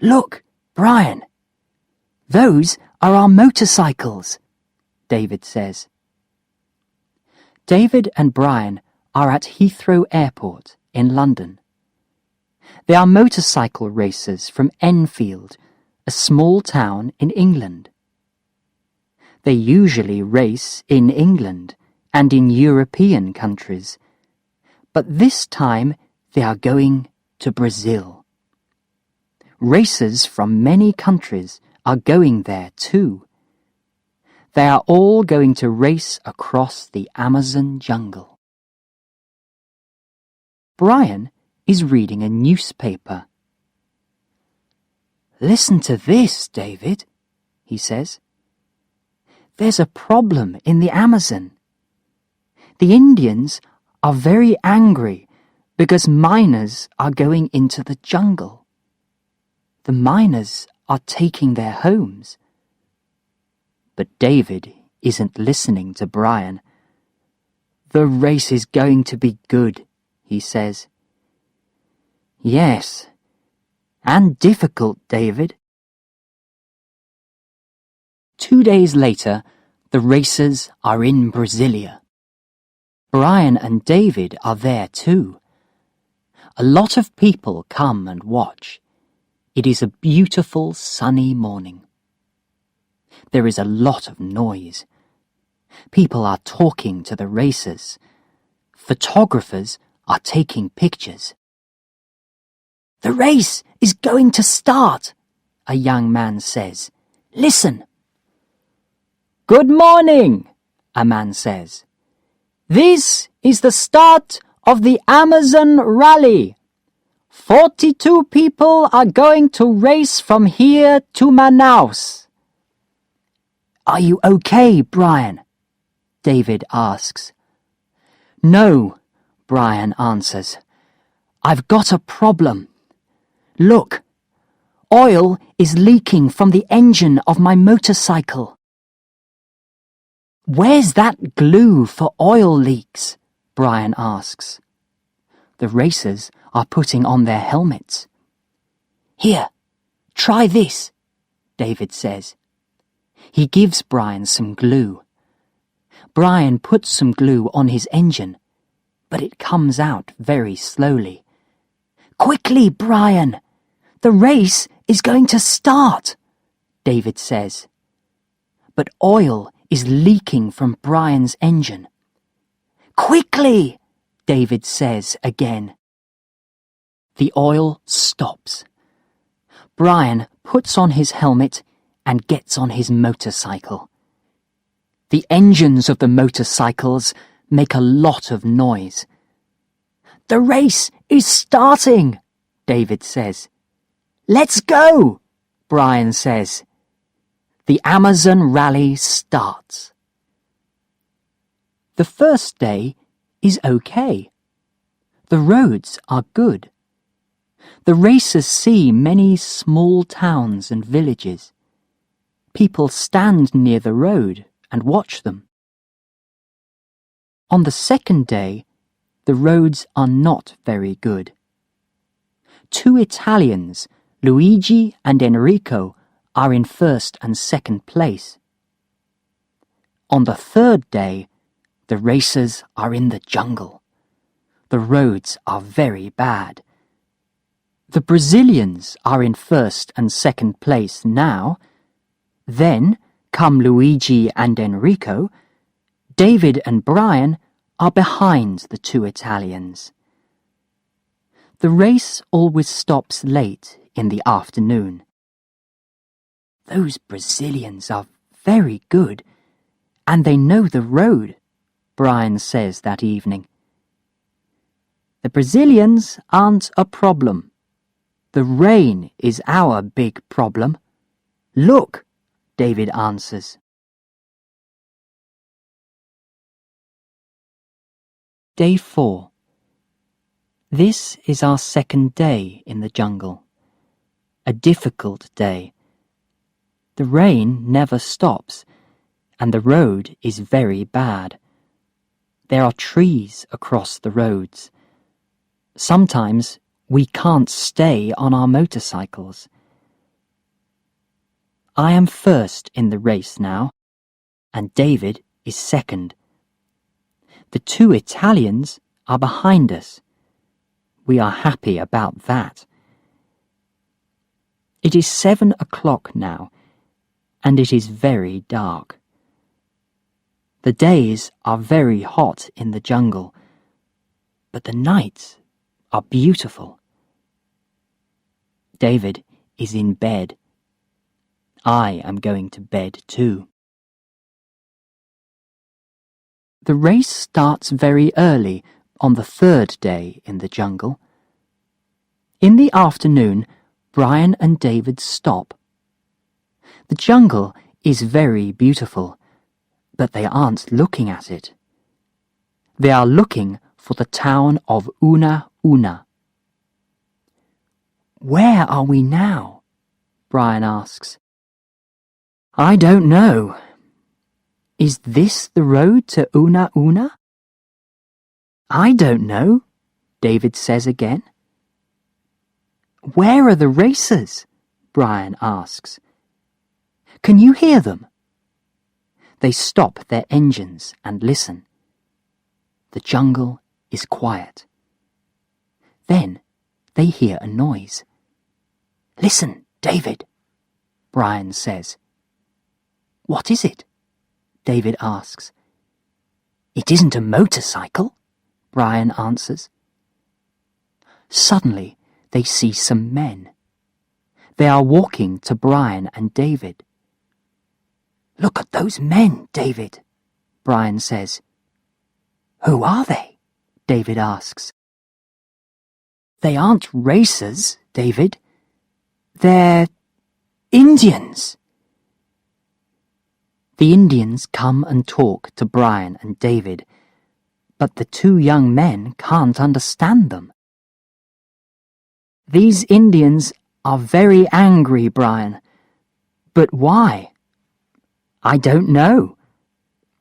Look, Brian. Those are our motorcycles, David says. David and Brian are at Heathrow Airport in London. They are motorcycle racers from Enfield, a small town in England. They usually race in England and in European countries, but this time they are going to Brazil. Racers from many countries are going there too. They are all going to race across the Amazon jungle. Brian is reading a newspaper. "Listen to this, David," he says. "There's a problem in the Amazon. The Indians are very angry because miners are going into the jungle. The miners are taking their homes." But David isn't listening to Brian. "The race is going to be good," he says. "Yes, and difficult, David." 2 days later, the racers are in Brasilia. Brian and David are there too. A lot of people come and watch. It is a beautiful sunny morning. There is a lot of noise. People are talking to the racers. Photographers are taking pictures. "The race is going to start," a young man says. "Listen." "Good morning," a man says. "This is the start of the Amazon Rally. 42 people are going to race from here to Manaus." "Are you okay, Brian?" David asks. "No," Brian answers. "I've got a problem. Look, oil is leaking from the engine of my motorcycle." "Where's that glue for oil leaks?" Brian asks. The racers are putting on their helmets. "Here, try this," David says. He gives Brian some glue. Brian puts some glue on his engine, but it comes out very slowly. "Quickly, Brian! The race is going to start," David says. But oil is leaking from Brian's engine. "Quickly!" David says again. The oil stops. Brian puts on his helmet and gets on his motorcycle. The engines of the motorcycles make a lot of noise. "The race is starting," David says. "Let's go," Brian says. The Amazon Rally starts. The first day is okay. The roads are good. The racers see many small towns and villages. People stand near the road and watch them. On the second day, the roads are not very good. 2 Italians, Luigi and Enrico, are in first and second place. On the third day, the racers are in the jungle. The roads are very bad. The Brazilians are in first and second place now. Then come Luigi and Enrico. David and Brian are behind the 2 Italians. The race always stops late in the afternoon. "Those Brazilians are very good, and they know the road," Brian says that evening. "The Brazilians aren't a problem. The rain is our big problem. Look," David answers. Day 4. This is our second day in the jungle. A difficult day. The rain never stops, and the road is very bad. There are trees across the roads. Sometimes we can't stay on our motorcycles. I am first in the race now, and David is second. The two Italians are behind us. We are happy about that. It is 7 o'clock now, and it is very dark. The days are very hot in the jungle, but the nights are beautiful. David is in bed. I am going to bed too. The race starts very early on the third day in the jungle. In the afternoon, Brian and David stop. The jungle is very beautiful, but they aren't looking at it. They are looking for the town of Una Una. Where are we now? Brian asks. I don't know. Is this the road to Una Una? I don't know, David says again. Where are the racers? Brian asks. Can you hear them? They stop their engines and listen. The jungle is quiet. Then they hear a noise. Listen, David, Brian says. What is it? David asks. It isn't a motorcycle, Brian answers. Suddenly, they see some men. They are walking to Brian and David. Look at those men, David, Brian says. Who are they? David asks. They aren't racers, David. They're Indians. The Indians come and talk to Brian and David, but the two young men can't understand them. These Indians are very angry, Brian. But why? I don't know.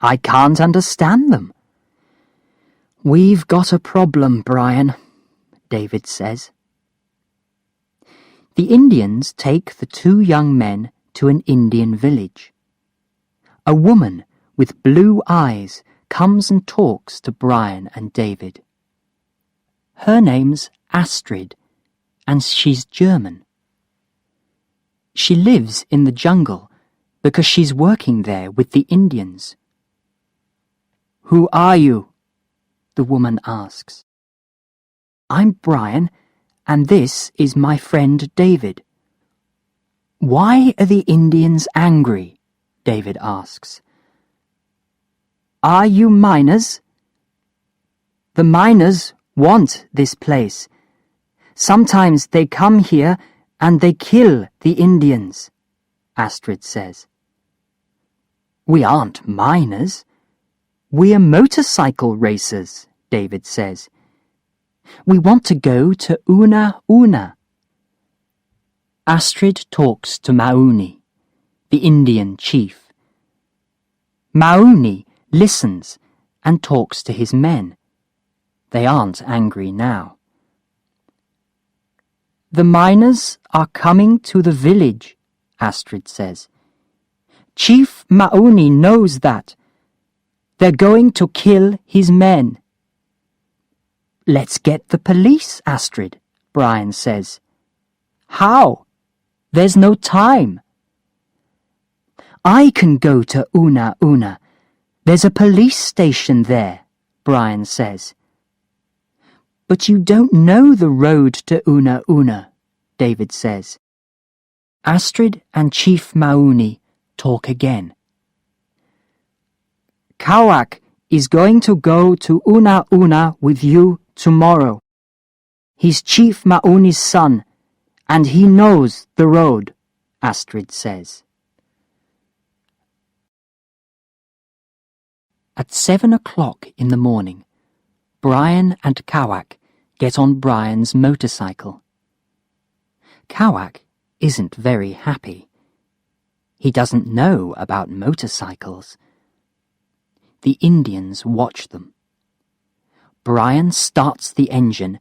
I can't understand them. We've got a problem, Brian, David says. The Indians take the two young men to an Indian village. A woman with blue eyes comes and talks to Brian and David. Her name's Astrid, and she's German. She lives in the jungle because she's working there with the Indians. Who are you? The woman asks. I'm Brian, and this is my friend David. Why are the Indians angry? David asks. Are you miners? The miners want this place. Sometimes they come here and they kill the Indians, Astrid says. We aren't miners. We're motorcycle racers, David says. We want to go to Una Una. Astrid talks to Mauni, the Indian chief. Mauni listens and talks to his men. They aren't angry now. The miners are coming to the village, Astrid says. Chief Mauni knows that. They're going to kill his men. Let's get the police, Astrid, Brian says. How? There's no time. I can go to Una Una. There's a police station there, Brian says. But you don't know the road to Una Una, David says. Astrid and Chief Mauni talk again. Kawak is going to go to Una Una with you tomorrow. He's Chief Mauni's son, and he knows the road, Astrid says. At 7 o'clock in the morning, Brian and Kawak get on Brian's motorcycle. Kawak isn't very happy. He doesn't know about motorcycles. The Indians watch them. Brian starts the engine,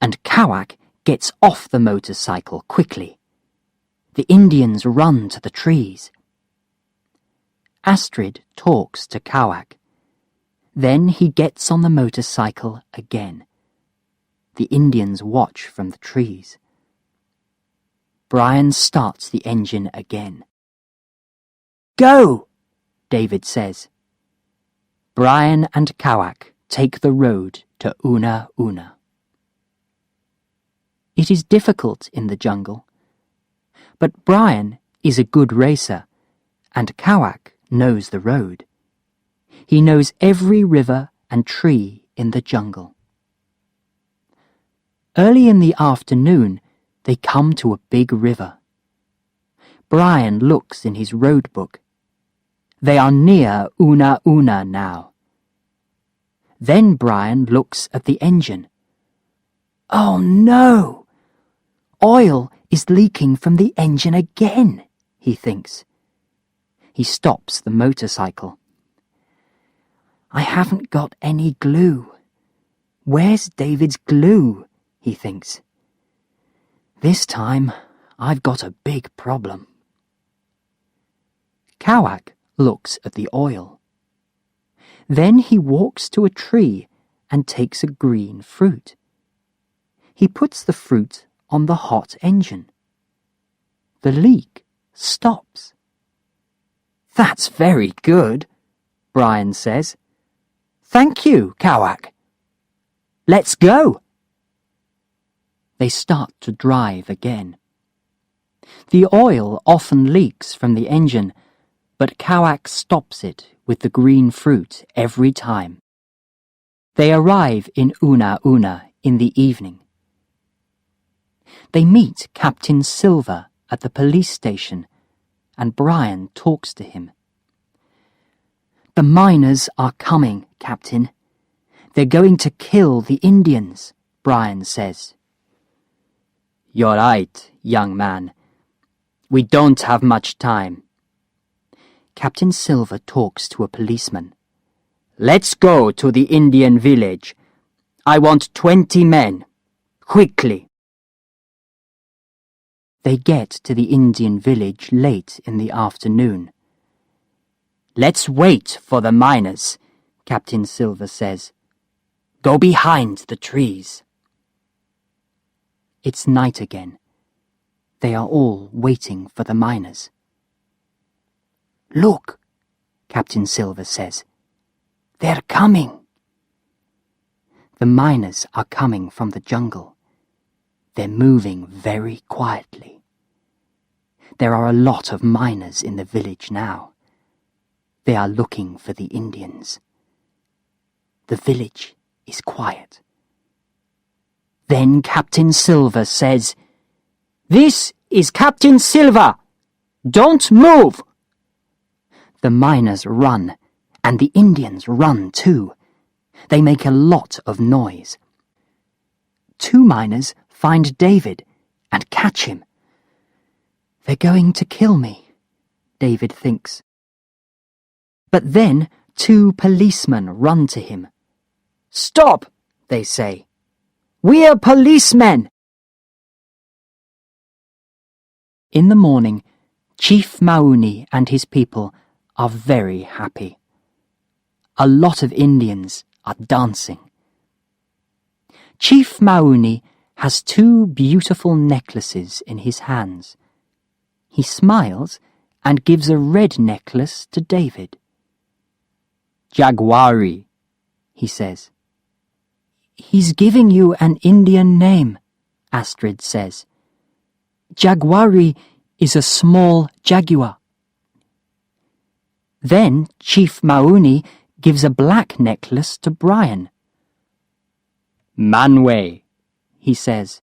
and Kawak gets off the motorcycle quickly. The Indians run to the trees. Astrid talks to Kawak. Then he gets on the motorcycle again. The Indians watch from the trees. Brian starts the engine again. "Go!" David says. Brian and Kawak take the road to Una Una. It is difficult in the jungle, but Brian is a good racer, and Kawak knows the road. He knows every river and tree in the jungle. Early in the afternoon, they come to a big river. Brian looks in his road book. They are near Una Una now. Then Brian looks at the engine. "Oh no! Oil is leaking from the engine again," he thinks. He stops the motorcycle. "I haven't got any glue. Where's David's glue?" he thinks. "This time I've got a big problem." Kawak looks at the oil. Then he walks to a tree and takes a green fruit. He puts the fruit on the hot engine. The leak stops. "That's very good," Brian says. "Thank you, Kawak. Let's go." They start to drive again. The oil often leaks from the engine, but Kawak stops it with the green fruit every time. They arrive in Una Una in the evening. They meet Captain Silver at the police station, and Brian talks to him. "The miners are coming, Captain. They're going to kill the Indians," Brian says. "You're right, young man. We don't have much time." Captain Silver talks to a policeman. "Let's go to the Indian village. I want 20 men. Quickly." They get to the Indian village late in the afternoon. "Let's wait for the miners," Captain Silver says. "Go behind the trees." It's night again. They are all waiting for the miners. "Look," Captain Silver says. "They're coming." The miners are coming from the jungle. They're moving very quietly. There are a lot of miners in the village now. They are looking for the Indians. The village is quiet. Then Captain Silver says, "This is Captain Silver! Don't move!" The miners run, and the Indians run too. They make a lot of noise. 2 miners find David and catch him. "They're going to kill me," David thinks. But then 2 policemen run to him. "Stop," they say. "We're policemen." In the morning, Chief Mauni and his people are very happy. A lot of Indians are dancing. Chief Mauni has 2 beautiful necklaces in his hands. He smiles and gives a red necklace to David. "Jaguari," he says. "He's giving you an Indian name," Astrid says. "Jaguari is a small jaguar." Then Chief Mauni gives a black necklace to Brian. "Manway," he says.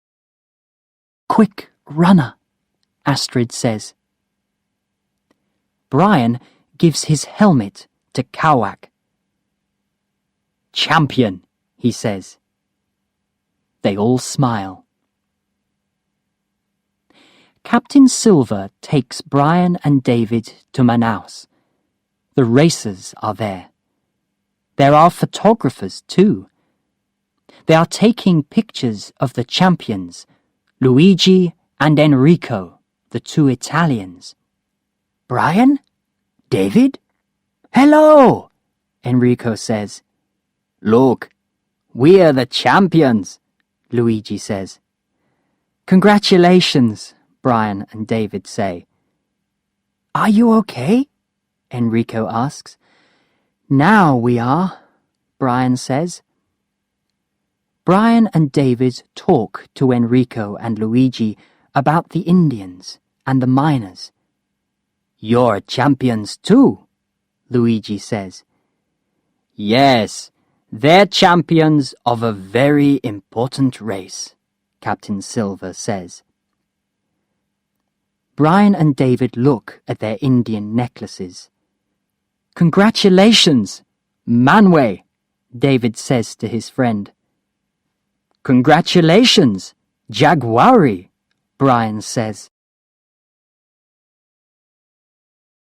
"Quick runner," Astrid says. Brian gives his helmet to Kawak. "Champion," he says. They all smile. Captain Silver takes Brian and David to Manaus. The racers are there. There are photographers too. They are taking pictures of the champions, Luigi and Enrico, the two Italians. "Brian? David? Hello!" Enrico says. "Look, we're the champions," Luigi says. "Congratulations," Brian and David say. "Are you okay?" Enrico asks. "Now we are," Brian says. Brian and David talk to Enrico and Luigi about the Indians and the miners. "You're champions too," Luigi says. "Yes, they're champions of a very important race," Captain Silver says. Brian and David look at their Indian necklaces. "Congratulations, Manway," David says to his friend. "Congratulations, Jaguari," Brian says.